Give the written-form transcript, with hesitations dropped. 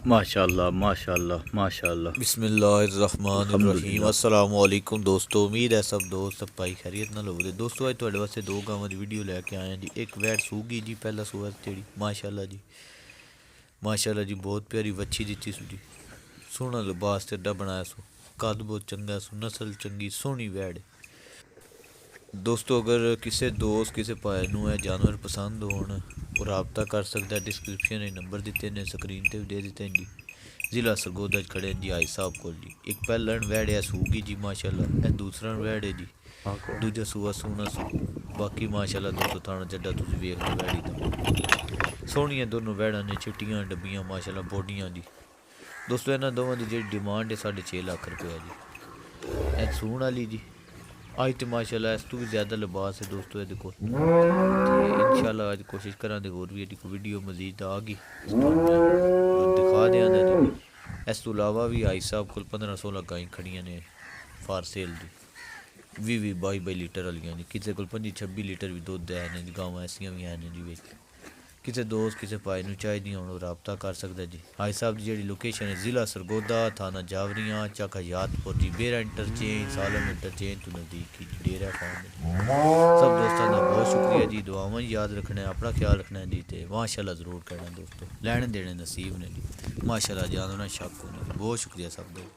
माशाल्लाह माशाल्लाह माशाल्लाह। बिस्मिल्लाहिर्रहमानिर्रहीम। अल्हम्दुलिल्लाह। अस्सलाम वालेकुम दोस्तों, उम्मीद है सब दोस्त भाई खैरियत नाल होवोगे। दोस्तों अज तुहाडे वास्ते दो गावां दी वीडियो लैके आए हैं जी। एक वैट सूगी जी, पहला सूआ जेहड़ी माशाल्लाह जी, माशाल्लाह जी बहुत प्यारी वच्छी दित्ती सू जी। सोहना लिबास तेडा बनाया सू, कद बहुत चंगा सू, नस्ल चंगी सोहनी वैड़ है। दोस्तों अगर किसी दोस्त किसी भाई नूं यह जानवर पसंद होन वो रबता कर सकता है। डिस्क्रिप्शन में नंबर दिते ने, स्क्रीन पर भी दे दिते हैं जी। जिला सरगोदा च खड़े जी आई साहब को जी। एक पहला वैड़ है सूगी जी माशाल्लाह, यह दूसरा वैड़ है जी, दूजा सूआ सोहना सू। बाकी माशाल्लाह दोस्तों थाना चड्डा तुम वेख लो वैड़ी तो सोहनियां दोनों वैड़ा ने, चिट्टियां डब्बियां माशाल्लाह बोडियां जी। दोस्तों इन्होंने दोवों की जी डिमांड है 6.5 लाख रुपया जी। यह सूण वाली जी। अज तो माशाल्लाह इस तू भी ज़्यादा लिबास है दोस्तों ये को। इंशाल्लाह अज कोशिश करा होर भी कोई वीडियो मजीद आ गई दिखा देंगे जी। इस तो इलावा भी आई साहब को 15-16 गायें खड़ियाँ ने फार सेल जी। 20-22 लीटर वाली जी। किसी को 25-26 लीटर भी दुध है ने जी। गावां ऐसियां भी हैं जी बिच। किसी दोस्त किसी भाई नूं चाहिए होण रबता कर सकता जी। आई साहब की जी लोकेशन है जिला सरगोदा, थाना जावरियां, चक हयातपुर जी। बेरा इंटरचेंज, सालम इंटरचेंज तो नज़दीक ही डेरा फार्म। सब दोस्तों का बहुत शुक्रिया जी। दुआवां याद रखना है, अपना ख्याल रखना है जी। तो माशाल्लाह ज़रूर करना दोस्तों, लैने देने नसीब ने जी। माशाल्लाह जानवर शक होने। बहुत शुक्रिया सब दोस्त।